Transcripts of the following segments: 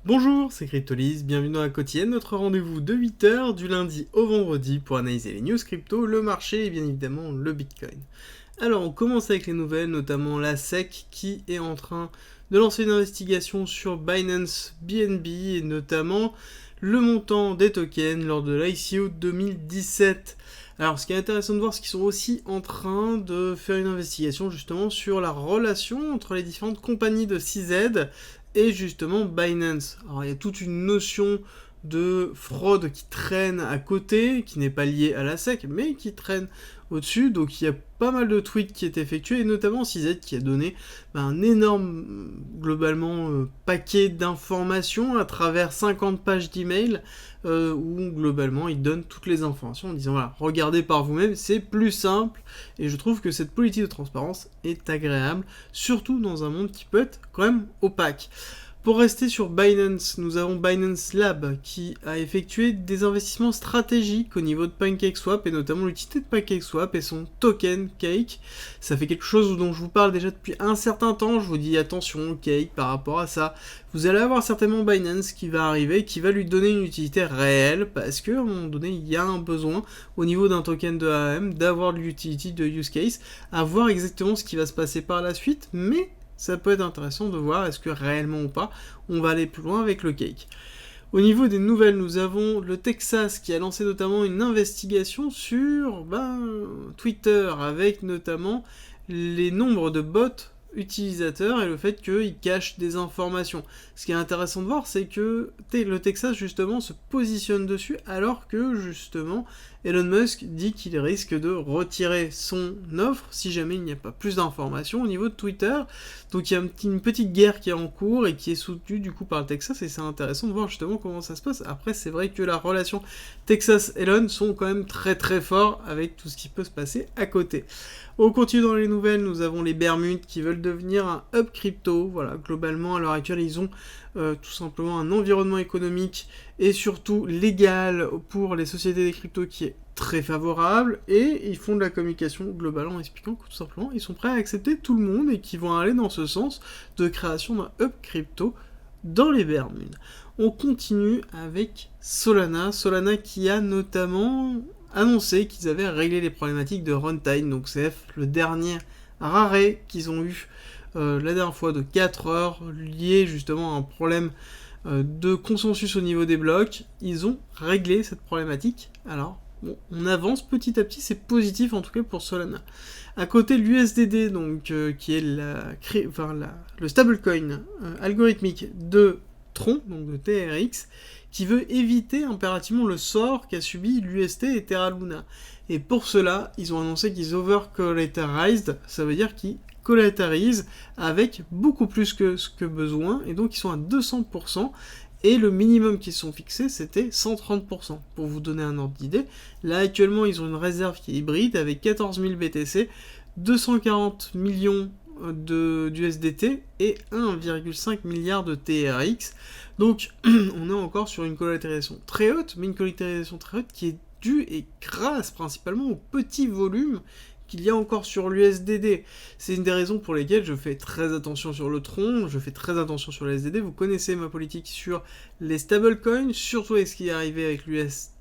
Bonjour, c'est Cryptolis, bienvenue dans la quotidienne, notre rendez-vous de 8h du lundi au vendredi pour analyser les news crypto, le marché et bien évidemment le Bitcoin. Alors on commence avec les nouvelles, notamment la SEC qui est en train de lancer une investigation sur Binance BNB et notamment le montant des tokens lors de l'ICO 2017. Alors ce qui est intéressant de voir, c'est qu'ils sont aussi en train de faire une investigation justement sur la relation entre les différentes compagnies de CZ et justement Binance. Alors il y a toute une notion de fraude qui traîne à côté, qui n'est pas liée à la SEC, mais qui traîne au-dessus. Donc il y a pas mal de tweets qui est effectués, et notamment CZ qui a donné un énorme, globalement, paquet d'informations à travers 50 pages d'email, où globalement il donne toutes les informations en disant voilà, regardez par vous-même, c'est plus simple, et je trouve que cette politique de transparence est agréable, surtout dans un monde qui peut être quand même opaque. Pour rester sur Binance, nous avons Binance Lab qui a effectué des investissements stratégiques au niveau de PancakeSwap et notamment l'utilité de PancakeSwap et son token Cake. Ça fait quelque chose dont je vous parle déjà depuis un certain temps, je vous dis attention Cake par rapport à ça. Vous allez avoir certainement Binance qui va arriver, qui va lui donner une utilité réelle parce qu'à un moment donné il y a un besoin au niveau d'un token de AM d'avoir de l'utility de use case, à voir exactement ce qui va se passer par la suite, mais ça peut être intéressant de voir est-ce que réellement ou pas, on va aller plus loin avec le cake. Au niveau des nouvelles, nous avons le Texas qui a lancé notamment une investigation sur Twitter avec notamment les nombres de bots utilisateurs et le fait qu'ils cachent des informations. Ce qui est intéressant de voir, c'est que le Texas justement se positionne dessus alors que justement Elon Musk dit qu'il risque de retirer son offre si jamais il n'y a pas plus d'informations au niveau de Twitter. Donc il y a une petite guerre qui est en cours et qui est soutenue du coup par le Texas et c'est intéressant de voir justement comment ça se passe. Après c'est vrai que la relation Texas-Elon sont quand même très très forts avec tout ce qui peut se passer à côté. On continue dans les nouvelles, nous avons les Bermudes qui veulent devenir un hub crypto. Voilà, globalement à l'heure actuelle ils ont tout simplement un environnement économique et surtout légal pour les sociétés des cryptos qui est très favorable et ils font de la communication globale en expliquant que tout simplement ils sont prêts à accepter tout le monde et qui vont aller dans ce sens de création d'un hub crypto dans les Bermudes. On continue avec Solana qui a notamment annoncé qu'ils avaient réglé les problématiques de runtime, donc c'est le dernier arrêt qu'ils ont eu la dernière fois de 4 heures lié justement à un problème de consensus au niveau des blocs. Ils ont réglé cette problématique. Alors bon, on avance petit à petit, c'est positif en tout cas pour Solana. À côté, l'USDD, donc qui est le stablecoin algorithmique de Tron, donc de TRX, qui veut éviter impérativement le sort qu'a subi l'UST et Terra Luna. Et pour cela, ils ont annoncé qu'ils over-collateralized, ça veut dire qu'ils collateralisent avec beaucoup plus que ce que besoin, et donc ils sont à 200%, et le minimum qu'ils sont fixés, c'était 130%. Pour vous donner un ordre d'idée, là actuellement, ils ont une réserve qui est hybride avec 14 000 BTC, 240 millions d'USDT et 1,5 milliard de TRX. Donc on est encore sur une collatérisation très haute, mais une collatérisation très haute qui est due et grâce principalement au petit volume qu'il y a encore sur l'USDD. C'est une des raisons pour lesquelles je fais très attention sur le Tron, je fais très attention sur l'USDD. Vous connaissez ma politique sur les stablecoins, surtout avec ce qui est arrivé avec l'UST.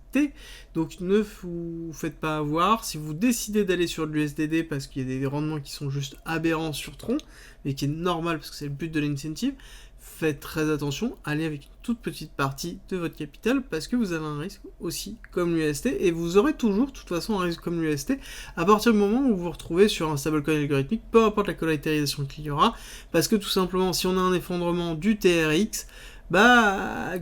Donc ne vous faites pas avoir. Si vous décidez d'aller sur l'USDD parce qu'il y a des rendements qui sont juste aberrants sur Tron, mais qui est normal parce que c'est le but de l'incentive, faites très attention, allez avec une toute petite partie de votre capital parce que vous avez un risque aussi comme l'UST et vous aurez toujours de toute façon un risque comme l'UST à partir du moment où vous vous retrouvez sur un stablecoin algorithmique, peu importe la collatérisation qu'il y aura, parce que tout simplement si on a un effondrement du TRX,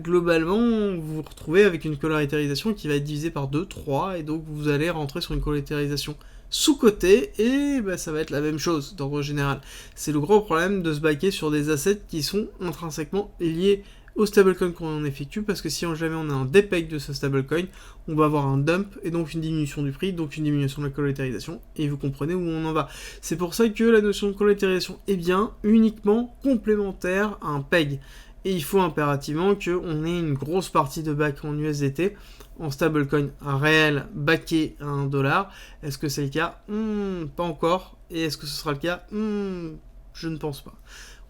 globalement, vous vous retrouvez avec une collatérisation qui va être divisée par 2, 3, et donc vous allez rentrer sur une collatérisation sous-côté, et ça va être la même chose d'ordre général. C'est le gros problème de se baquer sur des assets qui sont intrinsèquement liés au stablecoin qu'on effectue, parce que si jamais on a un dépeg de ce stablecoin, on va avoir un dump, et donc une diminution du prix, donc une diminution de la collatérisation, et vous comprenez où on en va. C'est pour ça que la notion de collatérisation est bien uniquement complémentaire à un peg. Et il faut impérativement qu'on ait une grosse partie de back en USDT, en stablecoin réel backé à $1. Est-ce que c'est le cas ? Pas encore. Et est-ce que ce sera le cas ? Je ne pense pas.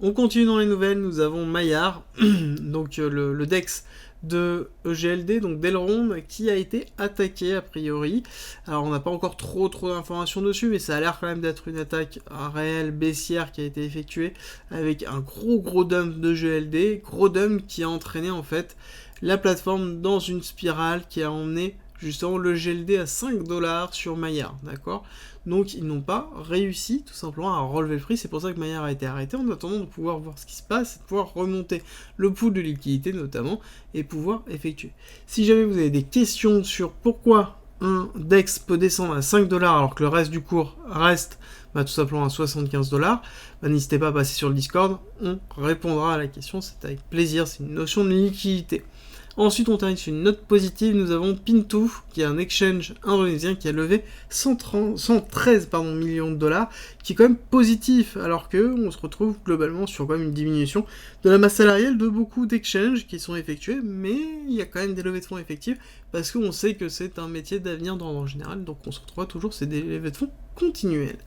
On continue dans les nouvelles, nous avons Maillard, donc le DEX de EGLD, donc d'Elrond, qui a été attaqué a priori. Alors on n'a pas encore trop d'informations dessus, mais ça a l'air quand même d'être une attaque réelle baissière qui a été effectuée avec un gros dump de GLD, gros dump qui a entraîné en fait la plateforme dans une spirale qui a emmené justement le GLD à 5$ sur Maillard, d'accord? Donc ils n'ont pas réussi tout simplement à relever le prix, c'est pour ça que Maillard a été arrêté en attendant de pouvoir voir ce qui se passe et de pouvoir remonter le pool de liquidité notamment et pouvoir effectuer. Si jamais vous avez des questions sur pourquoi un DEX peut descendre à 5$ alors que le reste du cours reste tout simplement à 75$, n'hésitez pas à passer sur le Discord, on répondra à la question, c'est avec plaisir, c'est une notion de liquidité. Ensuite, on termine sur une note positive. Nous avons Pintu, qui est un exchange indonésien qui a levé 113 millions de dollars, qui est quand même positif, alors que on se retrouve globalement sur quand même une diminution de la masse salariale de beaucoup d'exchanges qui sont effectués, mais il y a quand même des levées de fonds effectives, parce qu'on sait que c'est un métier d'avenir en général, donc on se retrouve toujours, c'est des levées de fonds continuelles.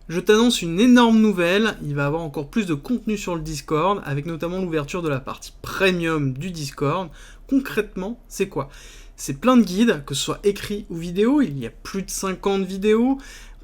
Je t'annonce une énorme nouvelle, il va y avoir encore plus de contenu sur le Discord, avec notamment l'ouverture de la partie premium du Discord. Concrètement, c'est quoi? C'est plein de guides, que ce soit écrits ou vidéo, il y a plus de 50 vidéos,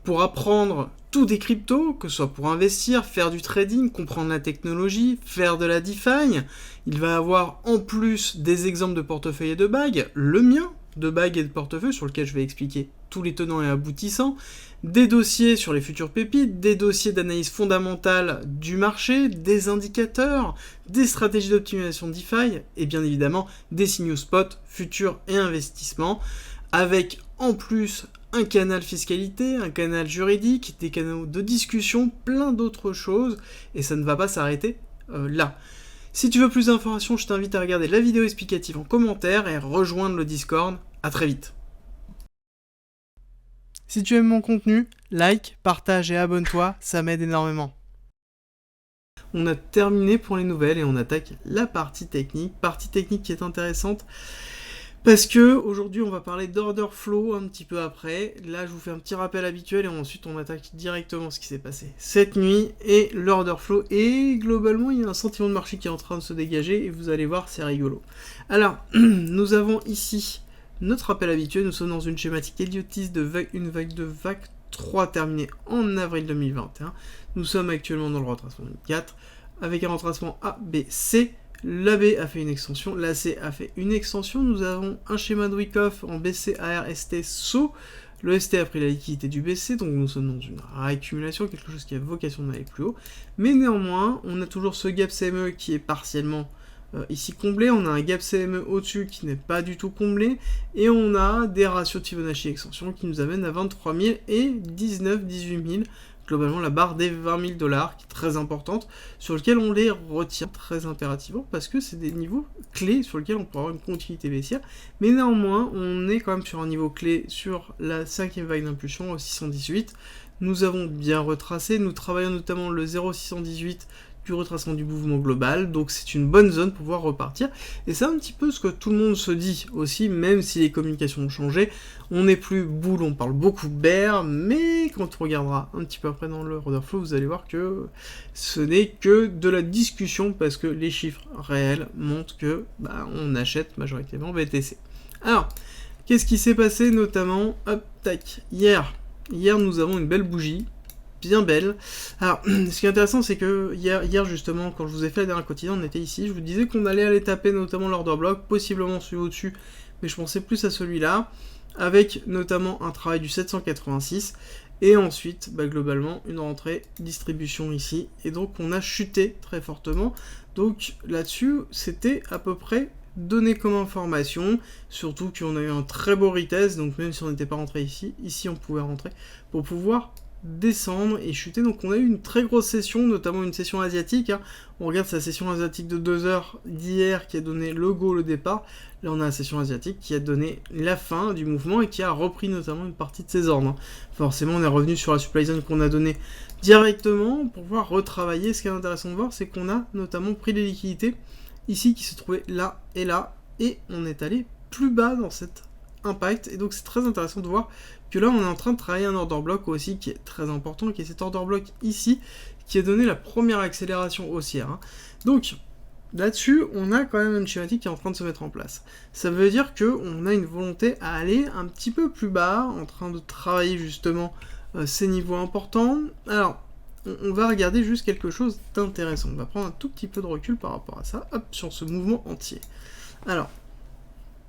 pour apprendre tout des cryptos, que ce soit pour investir, faire du trading, comprendre la technologie, faire de la DeFi. Il va y avoir en plus des exemples de portefeuille et de bagues, le mien, de bagues et de portefeuille, sur lequel je vais expliquer tous les tenants et aboutissants, des dossiers sur les futures pépites, des dossiers d'analyse fondamentale du marché, des indicateurs, des stratégies d'optimisation DeFi, et bien évidemment des signaux spot, futurs et investissements, avec en plus un canal fiscalité, un canal juridique, des canaux de discussion, plein d'autres choses, et ça ne va pas s'arrêter là. Si tu veux plus d'informations, je t'invite à regarder la vidéo explicative en commentaire et rejoindre le Discord. À très vite. Si tu aimes mon contenu, like, partage et abonne-toi, ça m'aide énormément. On a terminé pour les nouvelles et on attaque la partie technique qui est intéressante parce que aujourd'hui on va parler d'order flow un petit peu après. Là je vous fais un petit rappel habituel et ensuite on attaque directement ce qui s'est passé cette nuit et l'order flow, et globalement il y a un sentiment de marché qui est en train de se dégager et vous allez voir, c'est rigolo. Alors nous avons ici notre rappel habituel, nous sommes dans une schématique Elliottis de une vague de vague 3 terminée en avril 2021. Nous sommes actuellement dans le retracement 4 avec un retracement A, B, C. La B a fait une extension, la C a fait une extension. Nous avons un schéma de Wyckoff en BC, AR, ST, SO. Le ST a pris la liquidité du BC, donc nous sommes dans une réaccumulation, quelque chose qui a vocation d'aller plus haut. Mais néanmoins, on a toujours ce gap CME qui est partiellement ici comblé, on a un gap CME au-dessus qui n'est pas du tout comblé, et on a des ratios de Fibonacci extension qui nous amènent à 23 000 et 18 000, globalement la barre des 20 000 $, qui est très importante, sur lequel on les retient très impérativement, parce que c'est des niveaux clés sur lesquels on peut avoir une continuité baissière, mais néanmoins, on est quand même sur un niveau clé sur la 5e vague d'impulsion au 618, nous avons bien retracé, nous travaillons notamment le 0,618 du retracement du mouvement global, donc c'est une bonne zone pour pouvoir repartir, et c'est un petit peu ce que tout le monde se dit aussi, même si les communications ont changé, on n'est plus bull, on parle beaucoup bear, mais quand on regardera un petit peu après dans le order flow, vous allez voir que ce n'est que de la discussion, parce que les chiffres réels montrent que on achète majoritairement BTC. Alors, qu'est-ce qui s'est passé notamment, hop, tac, hier nous avons une belle bougie, bien belle. Alors, ce qui est intéressant, c'est que hier justement, quand je vous ai fait la dernière quotidienne, on était ici, je vous disais qu'on allait aller taper notamment l'order block, possiblement celui au-dessus, mais je pensais plus à celui-là, avec notamment un travail du 786, et ensuite, globalement, une rentrée distribution ici, et donc on a chuté très fortement, donc là-dessus, c'était à peu près donné comme information, surtout qu'on a eu un très beau retest, donc même si on n'était pas rentré ici on pouvait rentrer, pour pouvoir descendre et chuter. Donc on a eu une très grosse session, notamment une session asiatique, on regarde sa session asiatique de 2 heures d'hier qui a donné le go, le départ. Là on a la session asiatique qui a donné la fin du mouvement et qui a repris notamment une partie de ses ordres. Forcément on est revenu sur la supply zone qu'on a donnée directement pour pouvoir retravailler. Ce qui est intéressant de voir, c'est qu'on a notamment pris les liquidités ici qui se trouvaient là, et on est allé plus bas dans cet impact, et donc c'est très intéressant de voir que là on est en train de travailler un order block aussi qui est très important, qui est cet order block ici, qui a donné la première accélération haussière. Hein. Donc, là-dessus, on a quand même une schématique qui est en train de se mettre en place. Ça veut dire qu'on a une volonté à aller un petit peu plus bas, en train de travailler justement ces niveaux importants. Alors, on va regarder juste quelque chose d'intéressant. On va prendre un tout petit peu de recul par rapport à ça, hop, sur ce mouvement entier. Alors,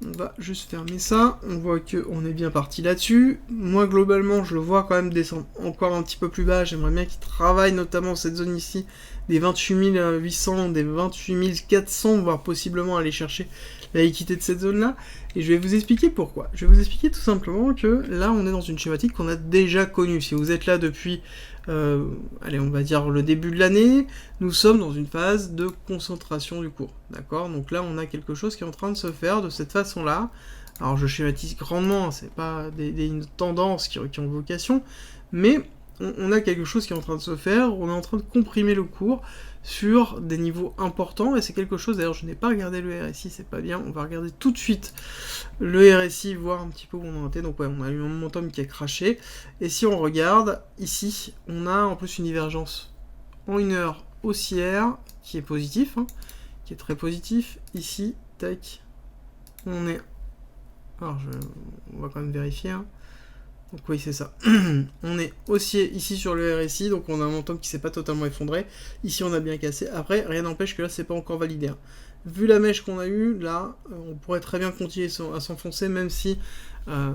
on va juste fermer ça, on voit qu'on est bien parti là-dessus. Moi, globalement, je le vois quand même descendre encore un petit peu plus bas. J'aimerais bien qu'il travaille notamment cette zone ici, des 28 800, des 28 400, voire possiblement aller chercher la liquidité de cette zone-là. Et je vais vous expliquer pourquoi. Je vais vous expliquer tout simplement que là, on est dans une schématique qu'on a déjà connue. Si vous êtes là depuis... allez, on va dire le début de l'année, nous sommes dans une phase de concentration du cours, d'accord? Donc là, on a quelque chose qui est en train de se faire de cette façon-là. Alors, je schématise grandement, c'est pas des tendances qui ont vocation, mais on a quelque chose qui est en train de se faire, on est en train de comprimer le cours sur des niveaux importants, et c'est quelque chose, d'ailleurs, je n'ai pas regardé le RSI, c'est pas bien, on va regarder tout de suite le RSI, voir un petit peu où on en était. Donc ouais, on a eu un momentum qui a craché, et si on regarde, ici, on a en plus une divergence en 1 heure haussière, qui est positif, hein, qui est très positif, ici, tac, on est... Alors, on va quand même vérifier, hein. Donc oui, c'est ça. On est haussier ici sur le RSI, donc on a un momentum qui s'est pas totalement effondré. Ici, on a bien cassé. Après, rien n'empêche que là, c'est pas encore validé. Hein. Vu la mèche qu'on a eue, là, on pourrait très bien continuer à s'enfoncer, même si là,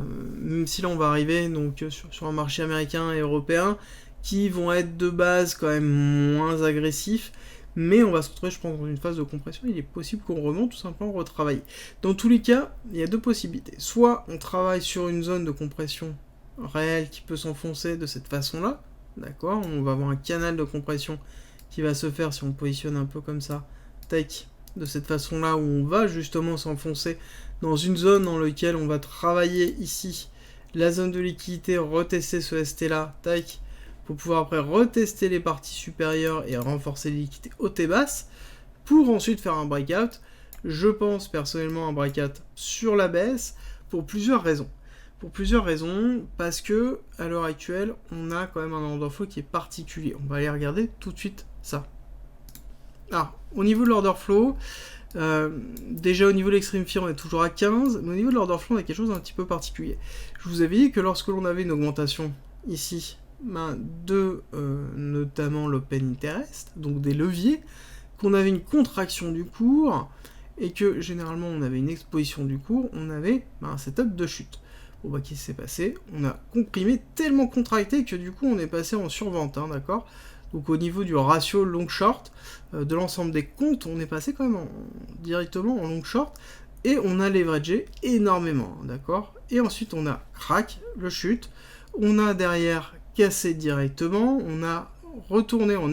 on va arriver donc sur un marché américain et européen qui vont être de base quand même moins agressifs. Mais on va se retrouver, je pense, dans une phase de compression. Il est possible qu'on remonte, tout simplement retravailler. Dans tous les cas, il y a deux possibilités. Soit on travaille sur une zone de compression réel qui peut s'enfoncer de cette façon-là, d'accord? On va avoir un canal de compression qui va se faire si on positionne un peu comme ça, tac, de cette façon-là, où on va justement s'enfoncer dans une zone dans laquelle on va travailler ici la zone de liquidité, retester ce ST-là, tac, pour pouvoir après retester les parties supérieures et renforcer les liquidités hautes et basses, pour ensuite faire un breakout. Je pense personnellement un breakout sur la baisse, pour plusieurs raisons. Parce que à l'heure actuelle, on a quand même un order flow qui est particulier. On va aller regarder tout de suite ça. Alors, au niveau de l'order flow, déjà au niveau de l'extreme fear, on est toujours à 15, mais au niveau de l'order flow, on a quelque chose d'un petit peu particulier. Je vous avais dit que lorsque l'on avait une augmentation ici, de notamment l'open interest, donc des leviers, qu'on avait une contraction du cours, et que généralement on avait une exposition du cours, on avait un setup de chute. Bon bah qu'est-ce qui s'est passé? On a comprimé, tellement contracté que du coup on est passé en survente, hein, d'accord? Donc au niveau du ratio long-short, de l'ensemble des comptes, on est passé quand même directement en long-short, et on a leveragé énormément, hein, d'accord? Et ensuite on a crack, le chute, on a derrière cassé directement, on est retourné au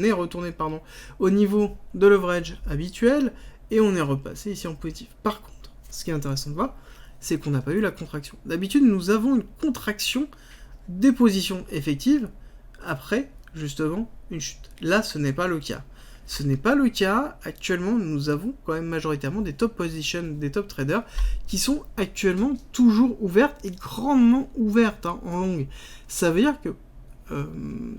niveau de leverage habituel, et on est repassé ici en positif. Par contre, ce qui est intéressant de voir, c'est qu'on n'a pas eu la contraction. D'habitude, nous avons une contraction des positions effectives après, justement, une chute. Là, ce n'est pas le cas. Ce n'est pas le cas. Actuellement, nous avons quand même majoritairement des top positions, des top traders, qui sont actuellement toujours ouvertes et grandement ouvertes, hein, en longue. Ça veut dire que,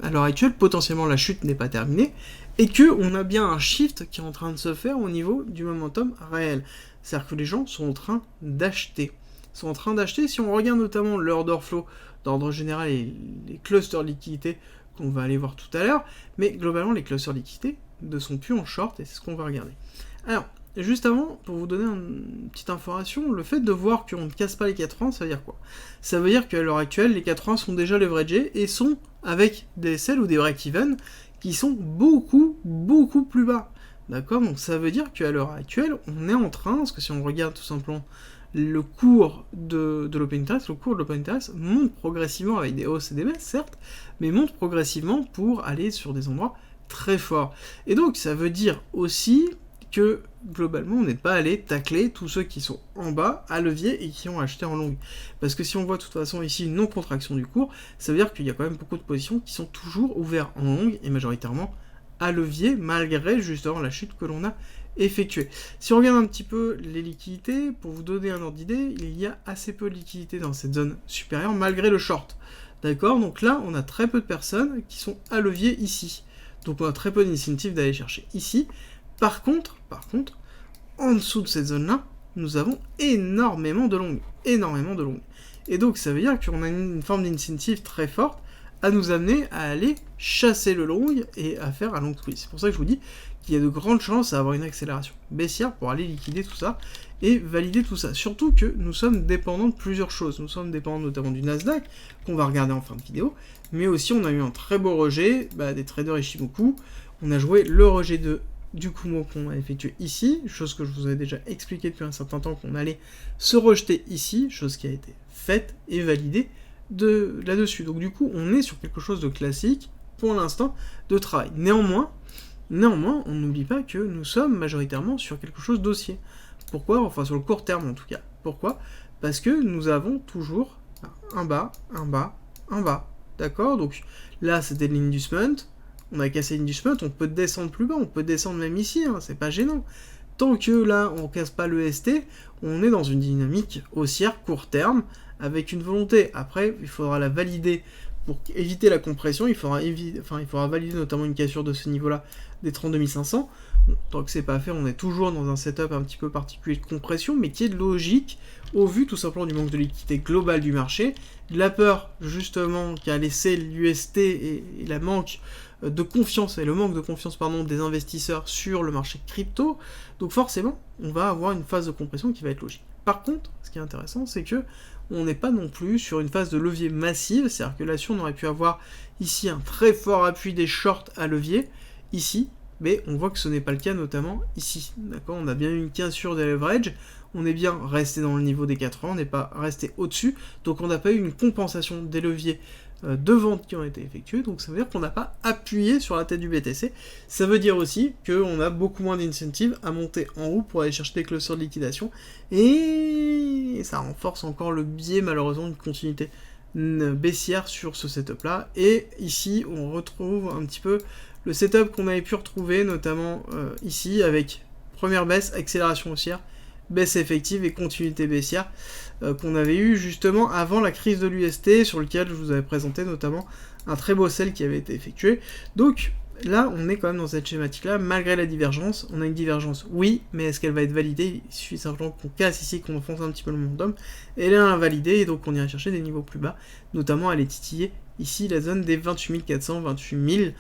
à l'heure actuelle, potentiellement, la chute n'est pas terminée, et qu'on a bien un shift qui est en train de se faire au niveau du momentum réel. C'est-à-dire que les gens sont en train d'acheter. Si on regarde notamment l'order flow d'ordre général et les clusters liquidités qu'on va aller voir tout à l'heure, mais globalement les clusters liquidités ne sont plus en short, et c'est ce qu'on va regarder. Alors, juste avant, pour vous donner une petite information, le fait de voir qu'on ne casse pas les 4 ça veut dire quoi? Ça veut dire qu'à l'heure actuelle, les 4 sont déjà leveragés et sont avec des sell ou des break-even qui sont beaucoup plus bas. D'accord? Donc ça veut dire qu'à l'heure actuelle, on est en train, parce que si on regarde tout simplement le cours de l'open interest, le cours de l'open interest monte progressivement avec des hausses et des baisses, certes, mais monte progressivement pour aller sur des endroits très forts. Et donc ça veut dire aussi que globalement on n'est pas allé tacler tous ceux qui sont en bas à levier et qui ont acheté en longue. Parce que si on voit de toute façon ici une non-contraction du cours, ça veut dire qu'il y a quand même beaucoup de positions qui sont toujours ouvertes en longue et majoritairement à levier, malgré justement la chute que l'on a effectuée. Si on regarde un petit peu les liquidités, pour vous donner un ordre d'idée, il y a assez peu de liquidités dans cette zone supérieure, malgré le short. D'accord? Donc là, on a très peu de personnes qui sont à levier ici. Donc on a très peu d'incentive d'aller chercher ici. Par contre, en dessous de cette zone-là, nous avons énormément de longues. Et donc ça veut dire qu'on a une forme d'incentive très forte à nous amener à aller chasser le long et à faire un long squeeze. C'est pour ça que je vous dis qu'il y a de grandes chances à avoir une accélération baissière pour aller liquider tout ça et valider tout ça. Surtout que nous sommes dépendants de plusieurs choses. Nous sommes dépendants notamment du Nasdaq, qu'on va regarder en fin de vidéo, mais aussi on a eu un très beau rejet des traders Ishimoku. On a joué le rejet du Kumo qu'on a effectué ici, chose que je vous ai déjà expliqué depuis un certain temps qu'on allait se rejeter ici, chose qui a été faite et validée là-dessus. Donc du coup, on est sur quelque chose de classique, pour l'instant, de travail. Néanmoins, on n'oublie pas que nous sommes majoritairement sur quelque chose d'haussier. Pourquoi ? Enfin, sur le court terme en tout cas. Pourquoi ? Parce que nous avons toujours un bas. D'accord ? Donc là, c'était l'inducement. On a cassé l'inducement, on peut descendre plus bas, on peut descendre même ici, c'est pas gênant. Tant que là, on casse pas le ST, on est dans une dynamique haussière court terme, avec une volonté. Après, il faudra la valider pour éviter la compression, il faudra valider notamment une cassure de ce niveau-là des 32 500. Bon, tant que c'est pas fait, on est toujours dans un setup un petit peu particulier de compression, mais qui est logique au vu tout simplement du manque de liquidité globale du marché, de la peur justement qui a laissé l'UST et la manque de confiance et le manque de confiance des investisseurs sur le marché crypto. Donc forcément, on va avoir une phase de compression qui va être logique. Par contre, ce qui est intéressant, c'est que on n'est pas non plus sur une phase de levier massive, c'est-à-dire que là-dessus, on aurait pu avoir ici un très fort appui des shorts à levier, ici, mais on voit que ce n'est pas le cas, notamment ici. D'accord ? On a bien eu une cassure des leverage, on est bien resté dans le niveau des 80, on n'est pas resté au-dessus, donc on n'a pas eu une compensation des leviers de ventes qui ont été effectuées, donc ça veut dire qu'on n'a pas appuyé sur la tête du BTC. Ça veut dire aussi qu'on a beaucoup moins d'incentives à monter en haut pour aller chercher des clusters de liquidation, et ça renforce encore le biais malheureusement d'une continuité baissière sur ce setup là. Et ici on retrouve un petit peu le setup qu'on avait pu retrouver notamment ici avec première baisse, accélération haussière, baisse effective et continuité baissière qu'on avait eu justement avant la crise de l'UST, sur lequel je vous avais présenté notamment un très beau sell qui avait été effectué. Donc là, on est quand même dans cette schématique-là, malgré la divergence. On a une divergence, oui, mais est-ce qu'elle va être validée ? Il suffit simplement qu'on casse ici, qu'on enfonce un petit peu le momentum, et elle est invalidée, et donc on ira chercher des niveaux plus bas, notamment aller titiller ici la zone des 28 400, 28 000,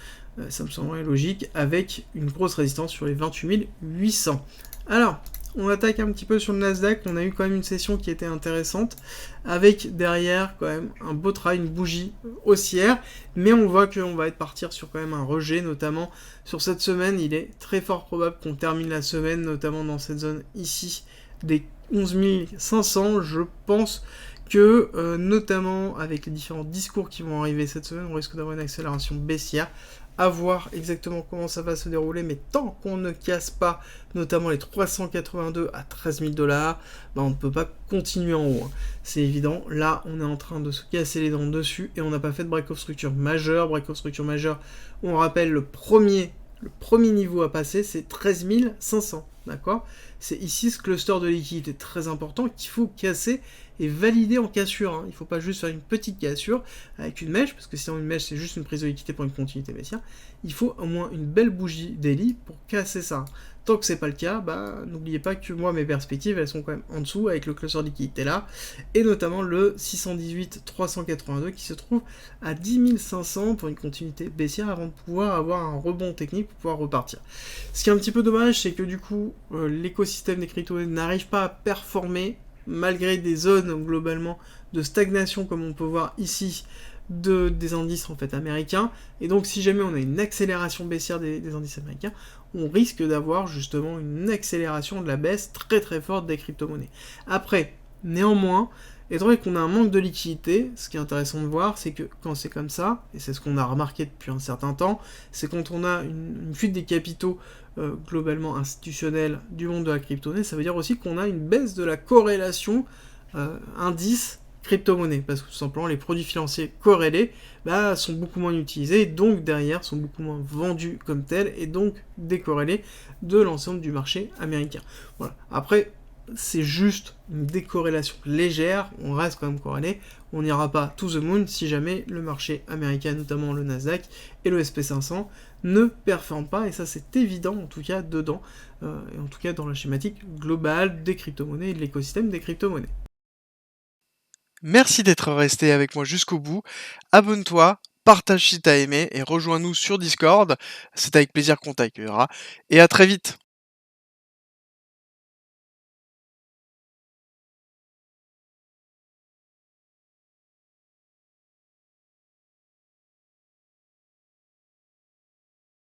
ça me semblerait logique, avec une grosse résistance sur les 28 800. Alors, on attaque un petit peu sur le Nasdaq, on a eu quand même une session qui était intéressante, avec derrière quand même un beau travail, une bougie haussière, mais on voit qu'on va partir sur quand même un rejet, notamment sur cette semaine. Il est très fort probable qu'on termine la semaine, notamment dans cette zone ici, des 11 500, je pense que, notamment avec les différents discours qui vont arriver cette semaine, on risque d'avoir une accélération baissière. À voir exactement comment ça va se dérouler, mais tant qu'on ne casse pas notamment les 382 à 13 000 $, on ne peut pas continuer en haut. C'est évident, là on est en train de se casser les dents dessus et on n'a pas fait de break of structure majeur. Break of structure majeur, on rappelle le premier niveau à passer, c'est 13 500, d'accord ? C'est ici ce cluster de liquidité très important qu'il faut casser et valider en cassure. Il ne faut pas juste faire une petite cassure avec une mèche, parce que sinon une mèche c'est juste une prise de liquidité pour une continuité baissière. Il faut au moins une belle bougie daily pour casser ça. Tant que c'est pas le cas, n'oubliez pas que moi mes perspectives elles sont quand même en dessous avec le cluster de liquidité là, et notamment le 618-382 qui se trouve à 10 500 pour une continuité baissière avant de pouvoir avoir un rebond technique pour pouvoir repartir. Ce qui est un petit peu dommage, c'est que du coup l'écosystème des cryptos n'arrive pas à performer malgré des zones globalement de stagnation comme on peut voir ici des indices en fait américains, et donc si jamais on a une accélération baissière des indices américains, on risque d'avoir justement une accélération de la baisse très très forte des crypto-monnaies. Après, néanmoins, étant donné qu'on a un manque de liquidité, ce qui est intéressant de voir, c'est que quand c'est comme ça, et c'est ce qu'on a remarqué depuis un certain temps, c'est quand on a une fuite des capitaux globalement institutionnels du monde de la crypto-monnaie, ça veut dire aussi qu'on a une baisse de la corrélation indice crypto-monnaie, parce que tout simplement les produits financiers corrélés sont beaucoup moins utilisés, donc derrière sont beaucoup moins vendus comme tels, et donc décorrélés de l'ensemble du marché américain. Voilà. Après, c'est juste une décorrélation légère, on reste quand même corrélé, on n'ira pas to the moon si jamais le marché américain, notamment le Nasdaq et le SP500, ne performent pas, et ça c'est évident en tout cas dedans, et en tout cas dans la schématique globale des crypto-monnaies et de l'écosystème des crypto-monnaies. Merci d'être resté avec moi jusqu'au bout, abonne-toi, partage si t'as aimé, et rejoins-nous sur Discord, c'est avec plaisir qu'on t'accueillera, et à très vite.